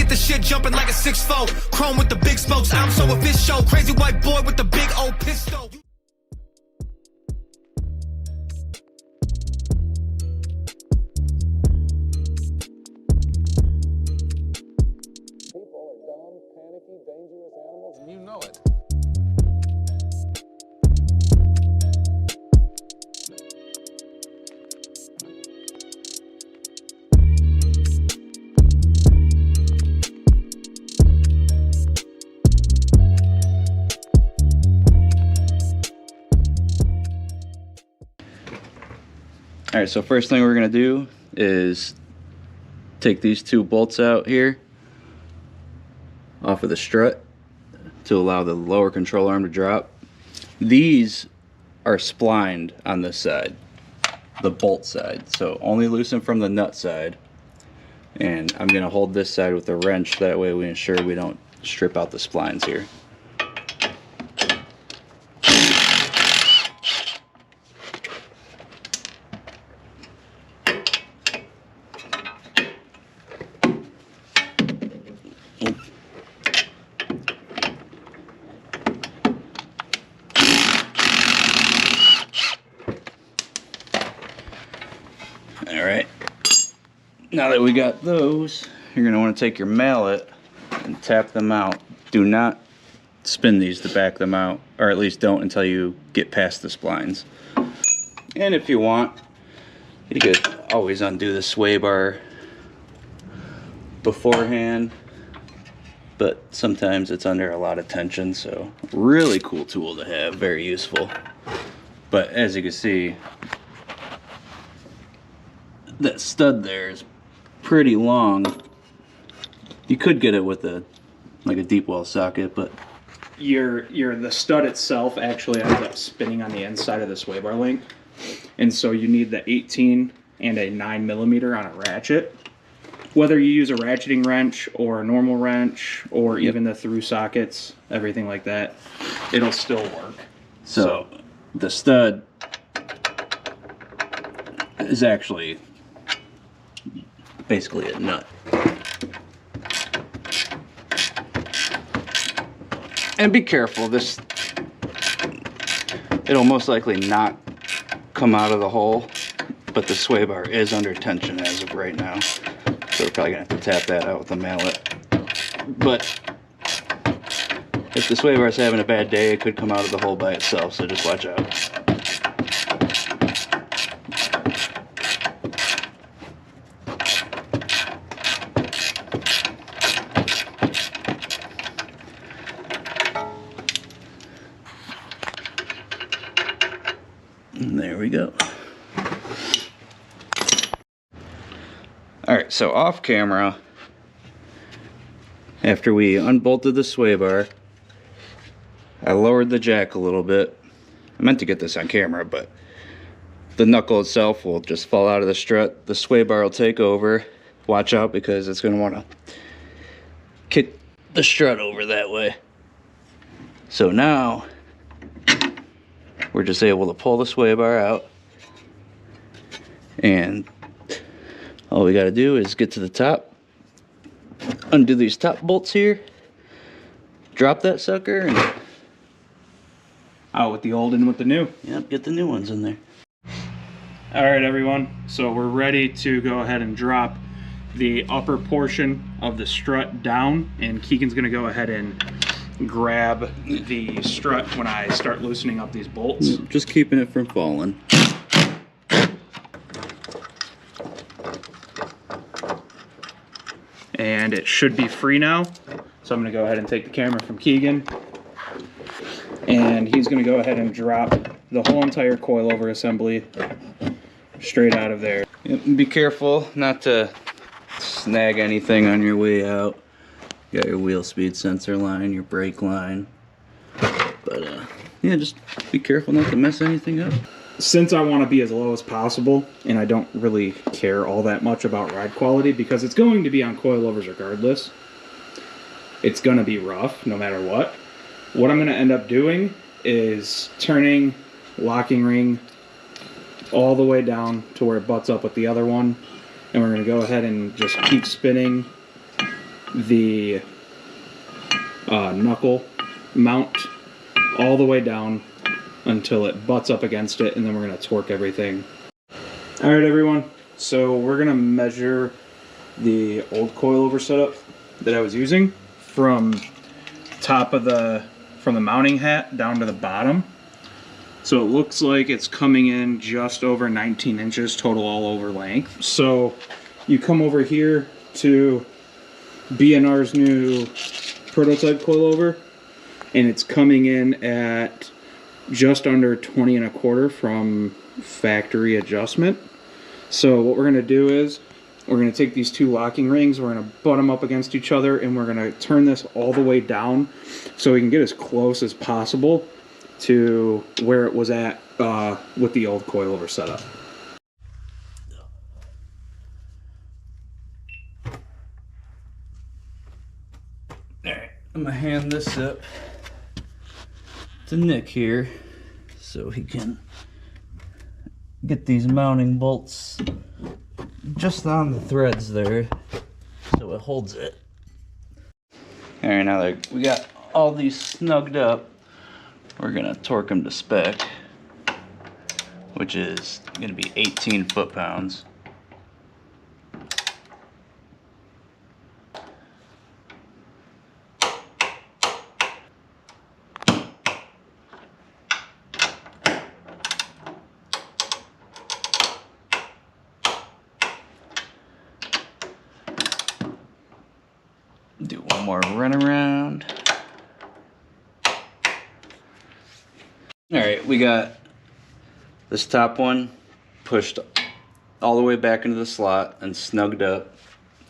get the shit jumping like a 6'4". Chrome with the big spokes, I'm so official. Crazy white boy with the big old pistol. People are dumb, panicky, dangerous animals, and you know it. Alright, so first thing we're going to do is take these two bolts out here off of the strut to allow the lower control arm to drop. These are splined on this side, the bolt side, so only loosen from the nut side. And I'm going to hold this side with a wrench, that way we ensure we don't strip out the splines here. Alright, now that we got those, you're going to want to take your mallet and tap them out. Do not spin these to back them out, or at least don't until you get past the splines. And if you want, you could always undo the sway bar beforehand, but sometimes it's under a lot of tension, so really cool tool to have, very useful. But as you can see, that stud there is pretty long. You could get it with like a deep well socket, but the stud itself actually ends up spinning on the inside of the sway bar link, and so you need the 18 and a 9mm on a ratchet. Whether you use a ratcheting wrench or a normal wrench or even the through sockets, everything like that, it'll still work. So the stud is actually basically a nut. And be careful, it'll most likely not come out of the hole, but the sway bar is under tension as of right now. So we're probably gonna have to tap that out with a mallet. But if the sway bar is having a bad day, it could come out of the hole by itself, so just watch out. And there we go. Alright, so off camera, after we unbolted the sway bar, I lowered the jack a little bit. I meant to get this on camera, but the knuckle itself will just fall out of the strut. The sway bar will take over. Watch out, because it's going to want to kick the strut over that way. So now we're just able to pull the sway bar out, and all we got to do is get to the top, undo these top bolts here, drop that sucker, and Out with the old and with the new. yep, get the new ones in there. All right, everyone, so we're ready to go ahead and drop the upper portion of the strut down, and Keegan's gonna go ahead and grab the strut when I start loosening up these bolts. Just keeping it from falling. And it should be free now. So I'm gonna go ahead and take the camera from Keegan, and he's gonna go ahead and drop the whole entire coilover assembly straight out of there. Yep, and be careful not to snag anything on your way out. You got your wheel speed sensor line, your brake line. But yeah, just be careful not to mess anything up. Since I want to be as low as possible, and I don't really care all that much about ride quality because it's going to be on coilovers regardless, it's going to be rough no matter what. What I'm going to end up doing is turning locking ring all the way down to where it butts up with the other one, and we're going to go ahead and just keep spinning the knuckle mount all the way down until it butts up against it, and then we're going to torque everything. All right, everyone. So we're going to measure the old coilover setup that I was using from the mounting hat down to the bottom. So it looks like it's coming in just over 19 inches total all over length. So you come over here to BNR's new prototype coilover, and it's coming in at just under 20 1/4 from factory adjustment. So what we're going to do is we're going to take these two locking rings, we're going to butt them up against each other, and we're going to turn this all the way down so we can get as close as possible to where it was at with the old coilover setup. Alright, I'm gonna hand this up to Nick here so he can get these mounting bolts just on the threads there so it holds it. Alright, now that we got all these snugged up, we're gonna torque them to spec, which is gonna be 18 foot-pounds. Do one more run around. Alright, we got this top one pushed all the way back into the slot and snugged up.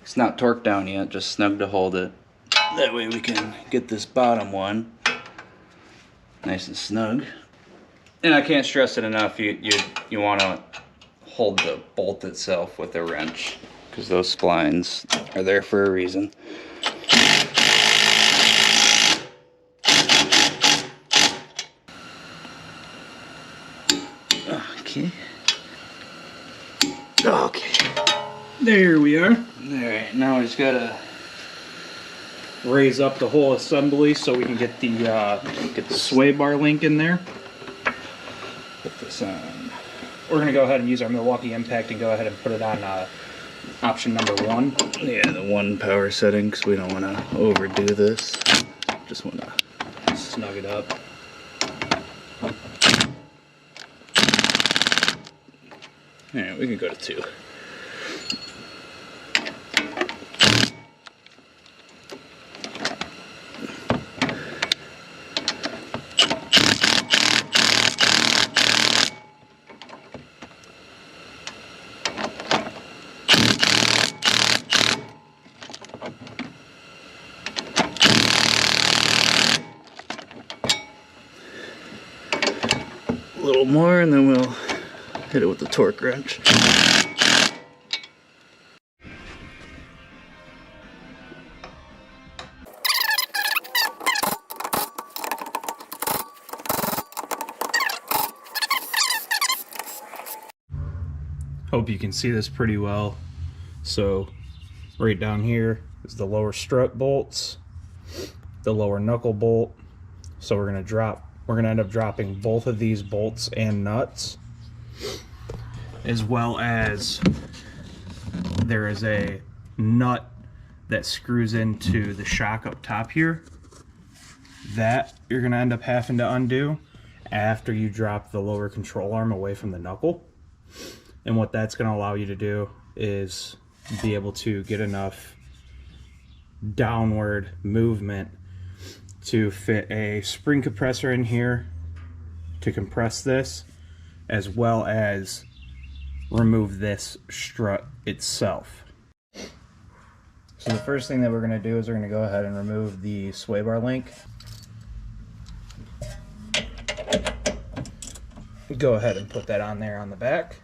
It's not torqued down yet, just snug to hold it. That way we can get this bottom one nice and snug. And I can't stress it enough, you want to hold the bolt itself with a wrench, because those splines are there for a reason. Okay. There we are. Alright, now we just gotta Raise up the whole assembly so we can get the sway bar link in there. put this on. We're gonna go ahead and use our Milwaukee Impact and go ahead and put it on option number 1. Yeah, the 1 power setting, because we don't want to overdo this. Just want to Snug it up. Alright, we can go to 2. A little more and then we'll hit it with the torque wrench. Hope you can see this pretty well. So right down here is the lower strut bolts, the lower knuckle bolt. So we're gonna end up dropping both of these bolts and nuts, as well as there is a nut that screws into the shock up top here that you're gonna end up having to undo after you drop the lower control arm away from the knuckle. And what that's going to allow you to do is be able to get enough downward movement to fit a spring compressor in here to compress this, as well as remove this strut itself. So the first thing that we're going to do is we're going to go ahead and remove the sway bar link. Go ahead and put that on there on the back.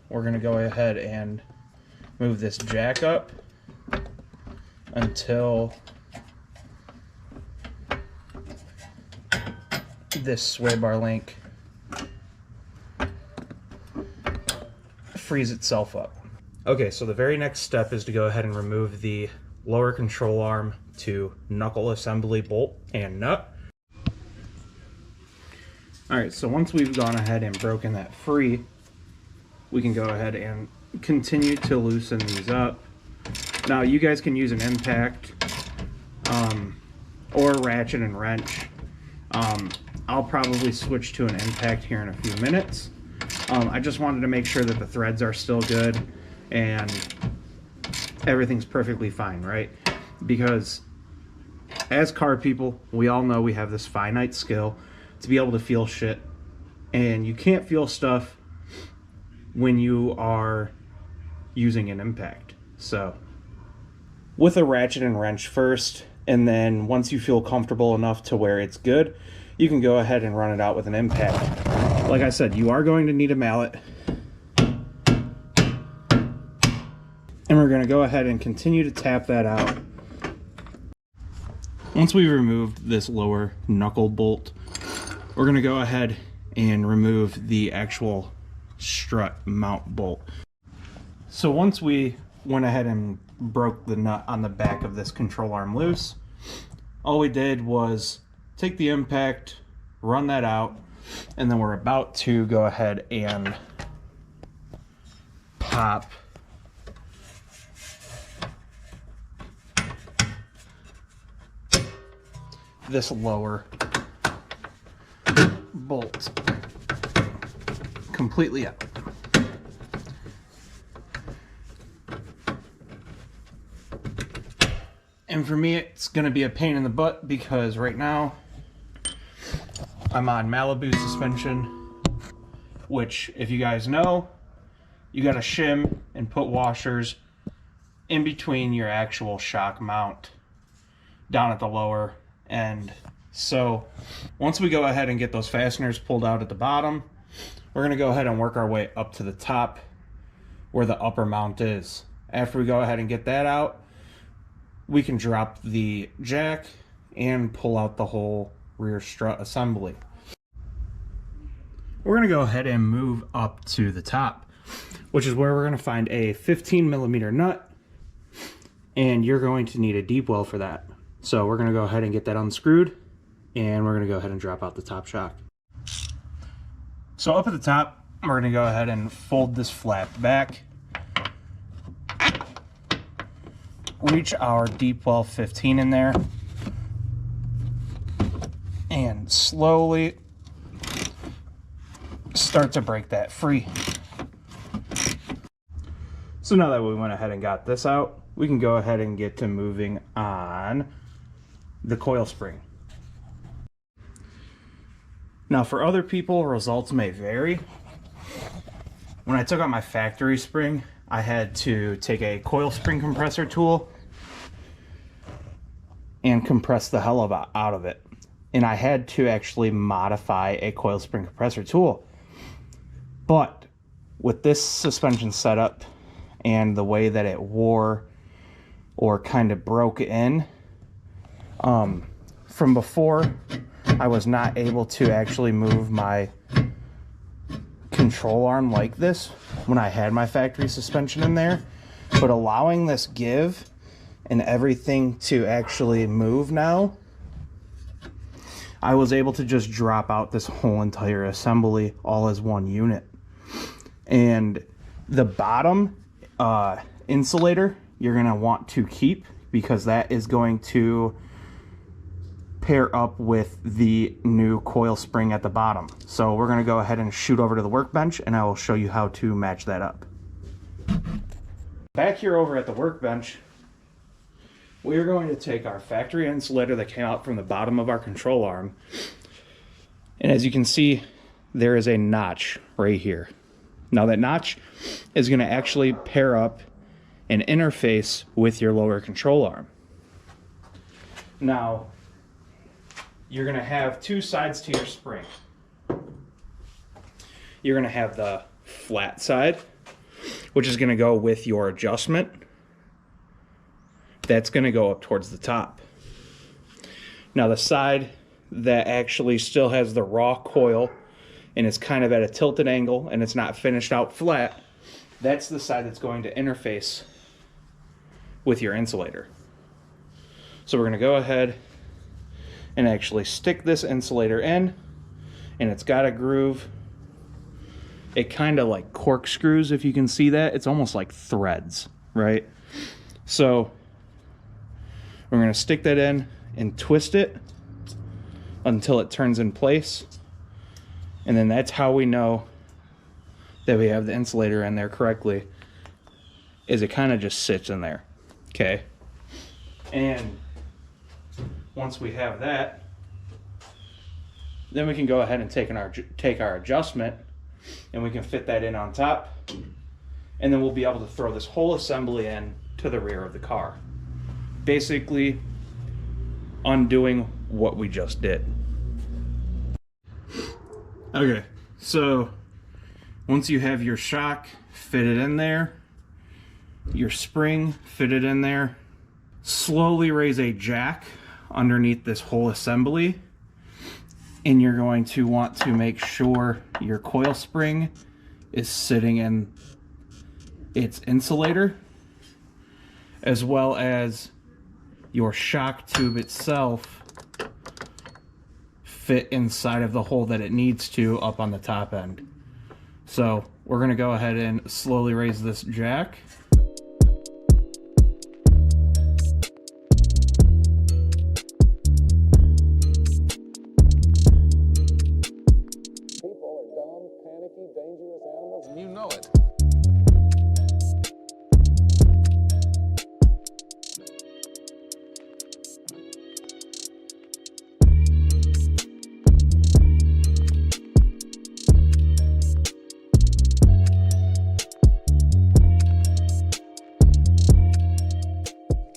We're going to go ahead and move this jack up this sway bar link frees itself up. Okay, so the very next step is to go ahead and remove the lower control arm to knuckle assembly bolt and nut. Alright, so once we've gone ahead and broken that free, we can go ahead and continue to loosen these up. Now you guys can use an impact or a ratchet and wrench. I'll probably switch to an impact here in a few minutes. I just wanted to make sure that the threads are still good and everything's perfectly fine, right? Because as car people, we all know we have this finite skill to be able to feel shit, and you can't feel stuff when you are using an impact. So with a ratchet and wrench first, and then once you feel comfortable enough to where it's good, you can go ahead and run it out with an impact. Like I said, you are going to need a mallet. And we're going to go ahead and continue to tap that out. Once we've removed this lower knuckle bolt, we're going to go ahead and remove the actual strut mount bolt. So once we went ahead and broke the nut on the back of this control arm loose, all we did was take the impact, run that out, and then we're about to go ahead and pop this lower bolt completely out. And for me, it's going to be a pain in the butt because right now I'm on Malibu suspension, which, if you guys know, you got to shim and put washers in between your actual shock mount down at the lower end. So once we go ahead and get those fasteners pulled out at the bottom, we're going to go ahead and work our way up to the top where the upper mount is. After we go ahead and get that out, we can drop the jack and pull out the whole rear strut assembly. We're going to go ahead and move up to the top, which is where we're going to find a 15mm nut, and you're going to need a deep well for that. So we're going to go ahead and get that unscrewed, and we're going to go ahead and drop out the top shock. So up at the top, we're going to go ahead and fold this flap back, reach our deep well 15 in there, and slowly start to break that free. So now that we went ahead and got this out, we can go ahead and get to moving on the coil spring. Now for other people, results may vary. When I took out my factory spring, I had to take a coil spring compressor tool and compress the hell out of it. And I had to actually modify a coil spring compressor tool. But with this suspension setup and the way that it wore or kind of broke in, from before, I was not able to actually move my control arm like this when I had my factory suspension in there. But allowing this give and everything to actually move now, I was able to just drop out this whole entire assembly all as one unit. And the bottom insulator you're going to want to keep, because that is going to pair up with the new coil spring at the bottom. So we're going to go ahead and shoot over to the workbench, and I will show you how to match that up. Back here over at the workbench, we're going to take our factory insulator that came out from the bottom of our control arm, and as you can see, there is a notch right here. Now that notch is going to actually pair up and interface with your lower control arm. Now, you're going to have two sides to your spring. You're going to have the flat side, which is going to go with your adjustment. That's going to go up towards the top. Now the side that actually still has the raw coil and it's kind of at a tilted angle and it's not finished out flat, that's the side that's going to interface with your insulator. So we're going to go ahead and actually stick this insulator in, and it's got a groove. It kind of like corkscrews, if you can see that. It's almost like threads, right? So we're going to stick that in and twist it until it turns in place. And then that's how we know that we have the insulator in there correctly, is it kind of just sits in there. Okay. And once we have that, then we can go ahead and take our adjustment and we can fit that in on top. And then we'll be able to throw this whole assembly in to the rear of the car. Basically undoing what we just did. Okay, so once you have your shock fitted in there, your spring fitted in there, slowly raise a jack underneath this whole assembly, and you're going to want to make sure your coil spring is sitting in its insulator, as well as your shock tube itself fit inside of the hole that it needs to up on the top end. So we're going to go ahead and slowly raise this jack. People are dumb, panicky, dangerous animals, and you know it.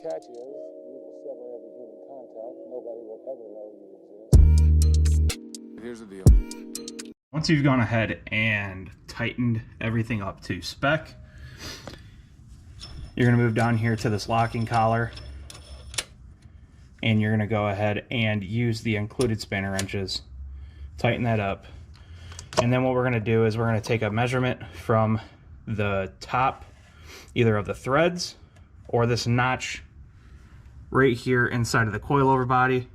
Catch is, you will sever every human contact. Nobody will ever know you exist. Here's the deal. Once you've gone ahead and tightened everything up to spec, you're going to move down here to this locking collar, and you're going to go ahead and use the included spanner wrenches, tighten that up, and then what we're going to do is we're going to take a measurement from the top either of the threads or this notch right here inside of the coilover body.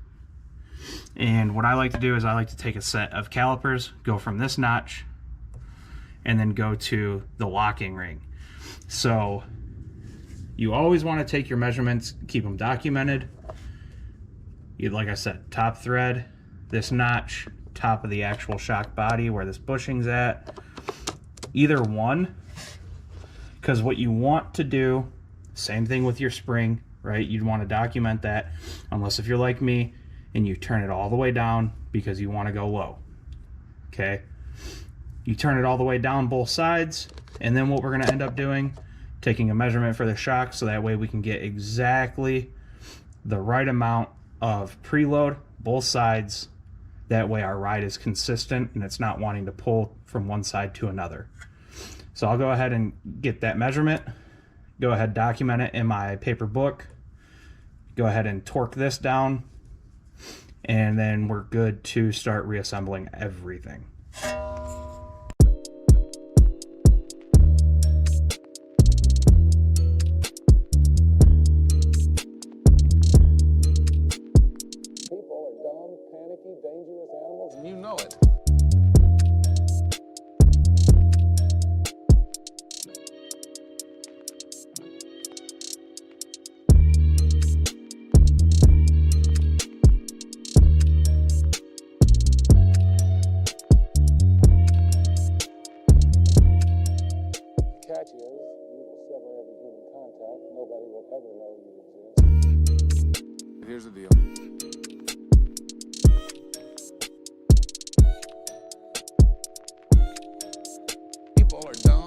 And what I like to do is I like to take a set of calipers, go from this notch, and then go to the locking ring. So you always want to take your measurements, keep them documented. Like I said, top thread, this notch, top of the actual shock body where this bushing's at. Either one, because what you want to do, same thing with your spring, right? You'd want to document that, unless if you're like me and you turn it all the way down because you want to go low. Okay, you turn it all the way down both sides, and then what we're going to end up doing, taking a measurement for the shock so that way we can get exactly the right amount of preload both sides. That way our ride is consistent and it's not wanting to pull from one side to another. So I'll go ahead and get that measurement, go ahead document it in my paper book, go ahead and torque this down, and then we're good to start reassembling everything. People are dumb, panicky, dangerous animals, and you know it. Catch is, you will sever every human contact. Nobody will ever know you exist. Here's the deal. People are dumb.